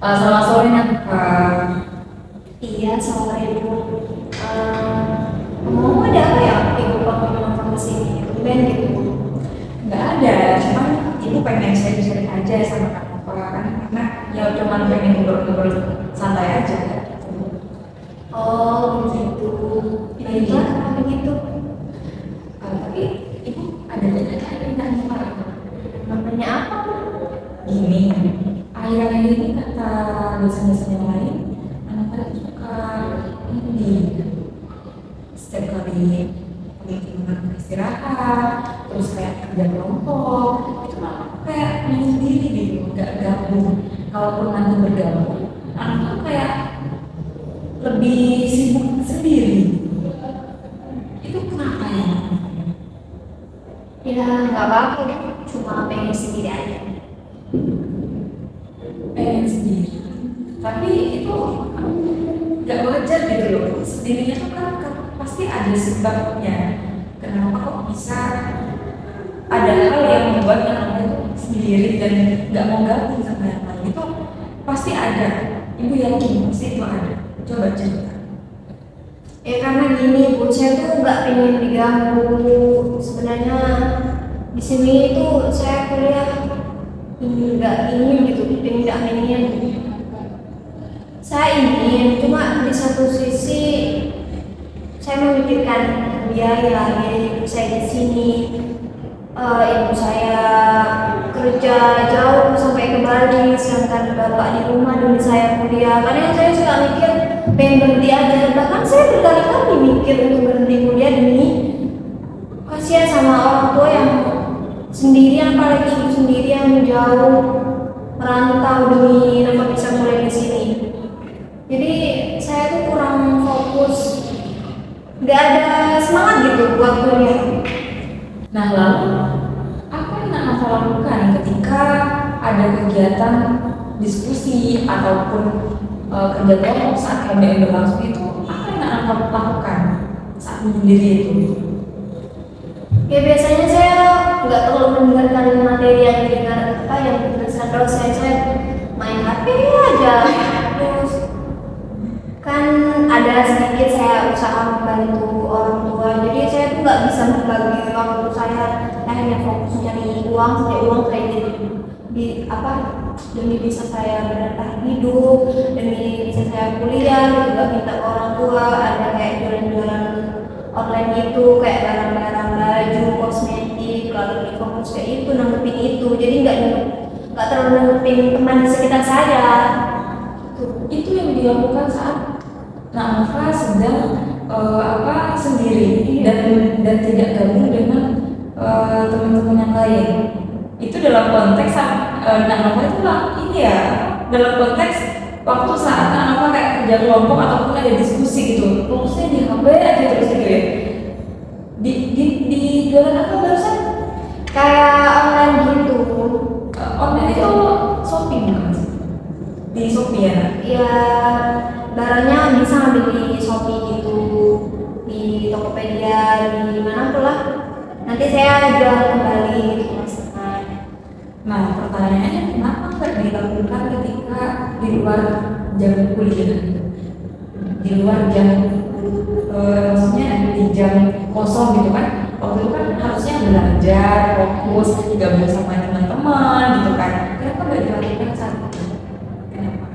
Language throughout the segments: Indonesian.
Selamat sore Nafa. Iya, sore Bu. Mau ada apa ya? Ibu waktu nonton ke sini, band gitu. Nggak ada, cuman ibu pengen sharing-sharing aja sama Kak Nafa kan, karena ya cuman pengen ngobrol-ngobrol santai aja. Oh, begitu. Baiklah, kalau begitu. Tapi ibu ada Nafa. Namanya apa Bu? Gini, akhir-akhir ini kata dosen-dosen yang lain, anak pada suka ini setiap kali meeting istirahat, terus kayak kerja kelompok, itu malah kayak main sendiri gitu, nggak gabung. Kalaupun nanti bergabung, anak tuh kayak lebih sibuk sendiri. Itu kenapa ya? Ya, nggak apa-apa Bu. Cuma pengen sendiri aja. Pengen sendiri, tapi itu nggak wajar gitu loh. Sendirinya tuh kan pasti ada sebabnya. Kenapa kok bisa ada hal yang membuat anaknya itu sendiri dan nggak mau gabung sama yang lain? Itu pasti ada. Ibu yakin pasti itu ada. Coba cerita. Ya karena gini Bu, saya tuh nggak pengen diganggu. Sebenarnya di sini tuh saya kuliah nggak ingin gitu, pengen nggak ingin. Saya ingin, cuma di satu sisi saya memikirkan biaya ibu saya di sini. Ibu saya kerja jauh sampai ke Bali, sedangkan bapak di rumah demi saya kuliah. Kadang saya suka mikir pengen berhenti aja. Bahkan saya berkali-kali mikir untuk berhenti kuliah demi kasihan sama orang tua yang sendirian, apalagi ibu sendiri yang jauh merantau demi dapat bisa kuliah di sini. Jadi saya tuh kurang fokus, nggak ada semangat gitu buat kuliah. Nah lalu apa yang Nafa lakukan ketika ada kegiatan diskusi ataupun kerja kelompok saat KBM berlangsung itu? Apa yang Nafa lakukan saat menyendiri itu? Ya biasanya saya nggak terlalu mendengarkan materi yang didengar yang dijelaskan dosen. Saya main HP aja. Terus kan ada sedikit saya usaha membantu orang tua. Jadi saya tuh nggak bisa membagi waktu saya. Hanya fokus mencari uang, cari uang kredit demi bisa saya bertahan hidup, demi bisa saya kuliah gitu. Gak minta ke orang tua. Ada kayak jualan-jualan online gitu, kayak barang-barang baju, kosmetik, lalu fokus kayak itu, nanggepin itu. Jadi nggak terlalu nanggepin teman di sekitar saya. Itu yang dilakukan saat Nafa sedang sendiri dan tidak gabung dengan teman-teman yang lain. Itu dalam konteks saat Nafa itu lah ini ya, dalam konteks waktu saat Nafa kayak kerja kelompok ataupun ada diskusi gitu, fokusnya di HP aja terus gitu ya. Di jualan apa barusan? Kayak online gitu. Online itu shopping kan? Di Shopee ya? Ya barangnya bisa ambil di Shopee gitu, di Tokopedia, di mana pun lah. Nanti saya jual kembali gitu Mas. Nah pertanyaannya kenapa nggak dilakukan ketika di luar jam kuliah? Di luar jam maksudnya di jam kosong gitu kan? Waktu itu kan harusnya belajar, fokus, gabung sama teman-teman gitu kan? Kenapa nggak dilakukan saat itu? Kenapa?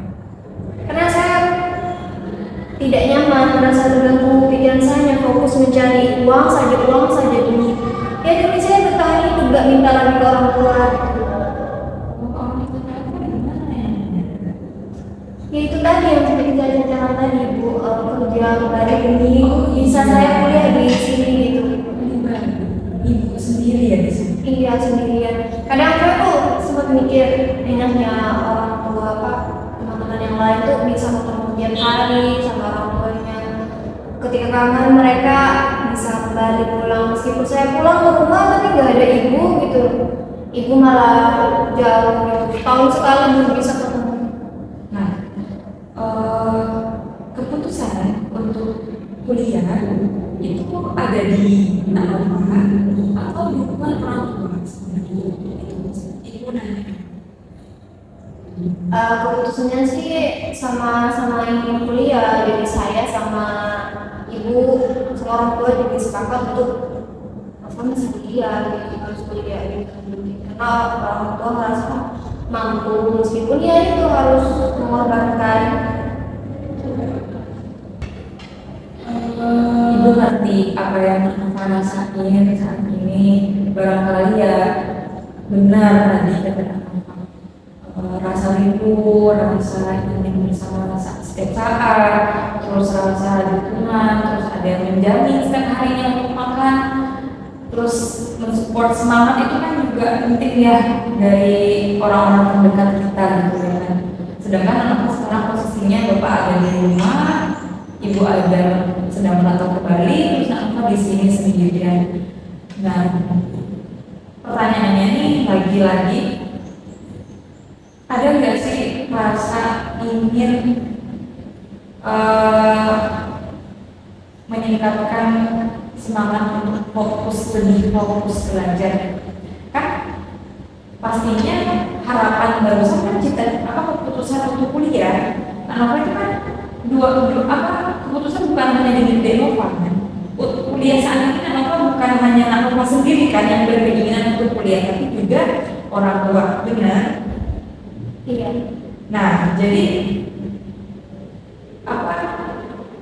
Karena saya tidak nyaman, merasa terganggu pikiran saya, fokus mencari uang saja demi saya bertahan hidup, gak minta lagi ke orang tua gitu. Ya itu tadi yang seperti saya ceritakan tadi Bu, kerja kembali demi bisa saya kuliah di sini gitu. Ibu sendiri ya di sini? Iya sendirian. Kadang saya tuh sempat mikir enaknya orang tua teman-teman yang lain tuh bisa ketemu tiap hari sama orang tuanya. Ketika kangen mereka bisa kembali pulang, meskipun saya pulang ke rumah tapi nggak ada ibu gitu. Ibu malah jauh gitu. Tahun sekali belum bisa ketemu. Nah, keputusan untuk kuliah itu ada di Nafa atau dukungan orang tua sebenarnya itu nanya. Keputusannya sih sama ingin kuliah, jadi saya sama ibu sama orang tua juga sepakat untuk apa masih kuliah, gitu, harus kuliah gitu. Karena orang tua merasa mampu meskipun ya itu harus mengorbankan. Ibu ngerti apa yang Nova rasain saat ini. Barangkali ya benar tadi kata Nova, rasa rindu, rasa ingin bersama setiap saat, terus rasa dukungan, terus ada yang menjamin setiap harinya untuk makan, terus mensupport semangat itu kan juga penting ya dari orang-orang terdekat kita gitu ya kan. Sedangkan Nova sekarang posisinya bapak ada di rumah, ibu ada sedang merantau ke Bali, terus Nova di sini sendirian. Nah, pertanyaannya nih lagi-lagi, ada nggak sih rasa ingin meningkatkan semangat untuk lebih fokus belajar? Kan pastinya harapan barusan kan keputusan untuk kuliah. Nova itu kan keputusan bukan hanya di Nova kan. Kuliah saat ini Nova bukan hanya Nova sendiri kan yang berkeinginan untuk kuliah, tapi juga orang tua, benar? Iya. Nah, jadi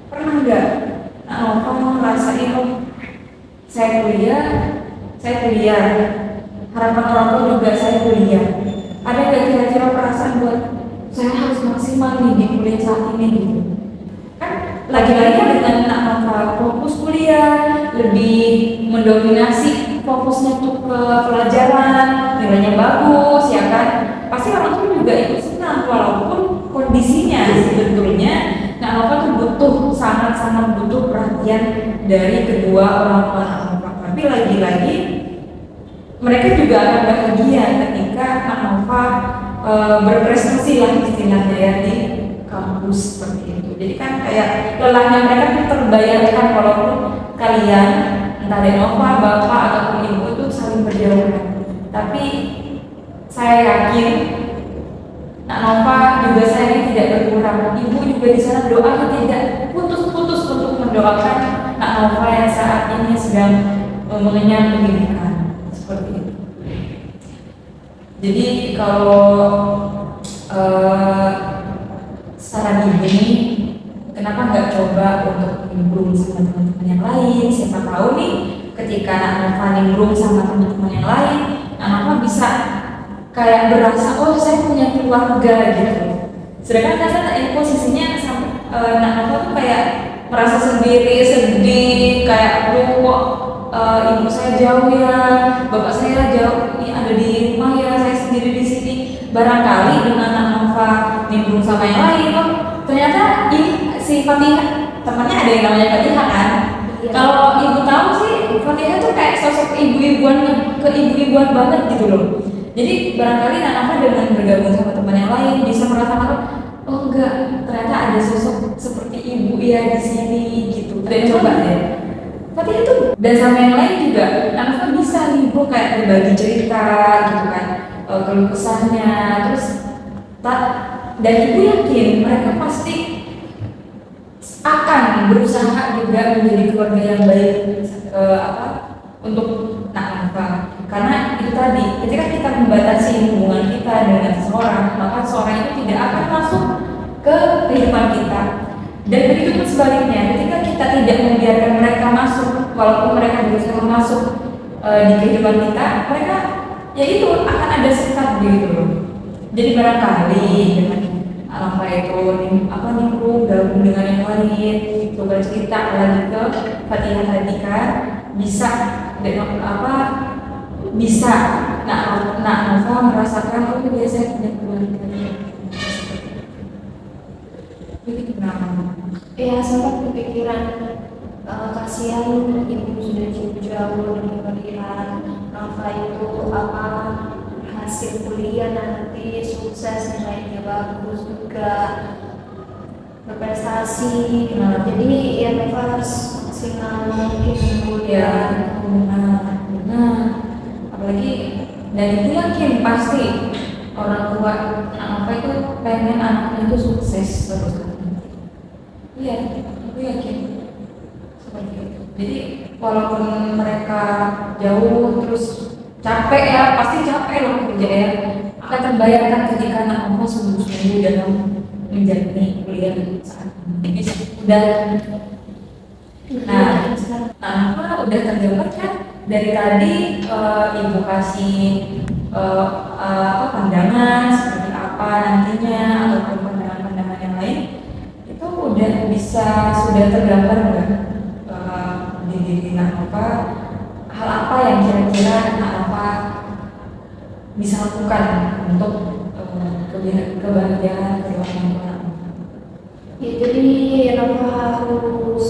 pernah nggak Nova ngerasain saya kuliah, harapan orang tua juga saya kuliah. Ada nggak kira-kira perasaan buat saya harus maksimal nih di kuliah saat ini gitu? Kan lagi-lagi dengan Nova fokus kuliah, lebih mendominasi fokusnya tuh ke pelajaran, nilainya bagus ya kan? Pasti orang tua juga ikut senang walaupun kondisinya sebetulnya Nova tuh sangat-sangat butuh perhatian dari kedua orang tua Nova. Tapi lagi-lagi mereka juga akan bahagia ketika Nova berprestasi lah istilahnya ya di kampus seperti itu. Jadi kan kayak lelahnya mereka tuh terbayarkan walaupun kalian entah dari Nova, bapak ataupun ibu itu saling berjauhan. Tapi saya yakin Nova juga saya tidak berkurang. Ibu juga di sana doa tidak putus-putus untuk mendoakan Nova yang saat ini sedang mengenyam pendidikan seperti itu. Jadi kalau saran ibu ini, kenapa nggak coba untuk nimbrung sama teman-teman yang lain? Siapa tahu nih ketika Nova nimbrung sama teman-teman yang lain, Nova bisa kayak berasa, oh saya punya keluarga gitu. Sedangkan kan posisinya Nova tuh kayak merasa sendiri, sedih, kayak kok ibu saya jauh ya, bapak saya jauh, ini ada di rumah ya, saya sendiri di sini. Barangkali dengan Nova nimbrung sama yang lain, ternyata ini si Fatihah, temannya ada yang namanya Fatihah kan? Iya. Kalau ibu tahu sih, Fatihah tuh kayak sosok keibu-ibuan banget gitu loh. Jadi barangkali Nova dengan bergabung sama teman yang lain bisa merasakan, oh enggak, ternyata ada sosok seperti ibu ya di sini gitu. Dan coba deh. Tapi itu dan sama yang lain juga, Nova bisa nih bro kayak berbagi cerita gitu kan, keluh kesahnya, terus dan ibu yakin mereka pasti akan berusaha juga menjadi keluarga yang baik untuk Nova. Karena itu tadi, ketika kita membatasi hubungan kita dengan seseorang, maka seseorang itu tidak akan masuk ke kehidupan kita. Dan begitu pun sebaliknya, ketika kita tidak membiarkan mereka masuk, walaupun mereka berusaha masuk di kehidupan kita, mereka ya itu akan ada sekat gitu loh. Jadi barangkali dengan Nova itu nimbrung gabung dengan yang lain, coba cerita lagi ke Fatihah tadi kan, bisa Nova merasakan oh biasa punya keluarga. Itu kenapa? Ya sempat kepikiran kasihan ibu sudah jauh dari melihat Nova itu hasil kuliah nanti sukses, nilainya bagus juga berprestasi. Jadi ya Nova harus maksimal mungkin kuliah. Nah, apalagi dan itu yakin pasti orang tua Apa itu pengen anaknya itu sukses terus. Iya, aku yakin seperti itu. Jadi walaupun mereka jauh terus capek ya, pasti capek loh kerja ya. Akan terbayarkan ketika anak kamu sungguh-sungguh dalam menjalani kuliah saat ini. Udah, nah, apa udah tergambar kan dari tadi ibu kasih pandangan seperti apa nantinya ataupun pandangan-pandangan yang lain itu sudah tergambar nggak di diri apa hal apa yang kira-kira apa bisa lakukan untuk kebahagiaan kedua orang tua. Ya, jadi Rafa harus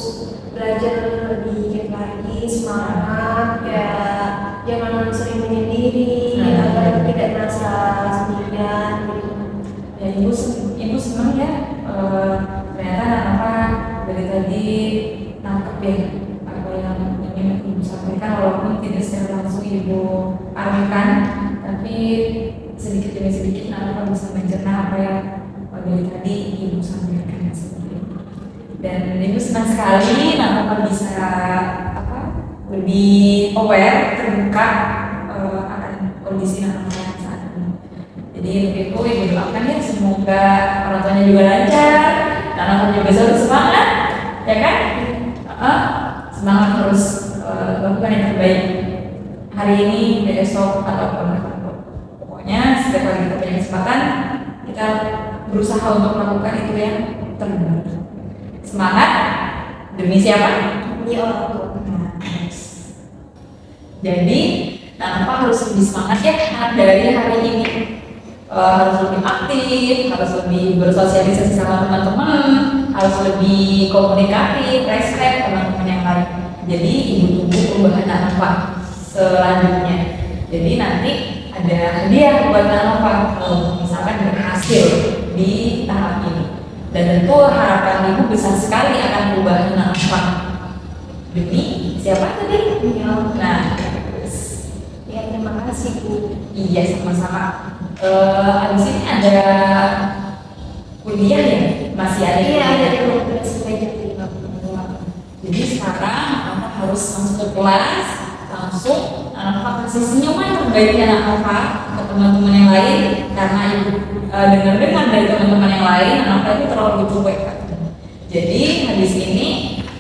belajar lebih giat lagi, semangat, ya jangan sering menyendiri agar tidak merasa sendirian gitu. Ya ibu senang ya ternyata apa dari tadi nangkep ya apa yang ingin ibu sampaikan walaupun tidak secara langsung ibu arahkan, tapi sedikit demi sedikit apa bisa mencerna apa yang dari tadi ibu sampaikan seperti itu. Dan ibu senang sekali apa bisa lebih aware terbuka akan kondisi anak saat ini. Jadi ibu doakan ya semoga orang tuanya juga lancar, anak juga selalu semangat, ya kan? Semangat terus lakukan yang terbaik hari ini, besok ataupun pokoknya setiap kali kita punya kesempatan kita berusaha untuk melakukan itu yang terbaik. Semangat demi siapa? Demi orang tua. Jadi, apa harus lebih semangat ya dari hari ini. Harus lebih aktif, harus lebih bersosialisasi sama teman-teman, harus lebih komunikatif, respect teman-teman yang lain. Jadi ibu tunggu perubahan apa selanjutnya. Jadi nanti ada hadiah buat apa kalau misalkan berhasil di tahap ini. Dan tentu harapan ibu besar sekali akan perubahan apa demi siapa tadi? Nah, ya terima kasih Bu. iya sama-sama. Abis ini ada kuliah ya? Masih ada? Iya, ada di komunitas belajar. Jadi sekarang anak harus langsung ke kelas, langsung anak kasih senyuman terbaiknya anak ke teman-teman yang lain karena ibu dengar-dengar dari teman-teman yang lain anak itu terlalu cuek. Jadi habis ini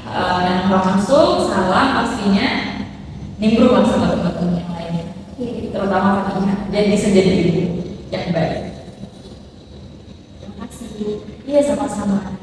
anak masuk salam pastinya nimbrung sama teman-teman yang lain, terutama Fatihah. Jadi bisa jadi ibu yang baik. Terima kasih. Iya sama-sama.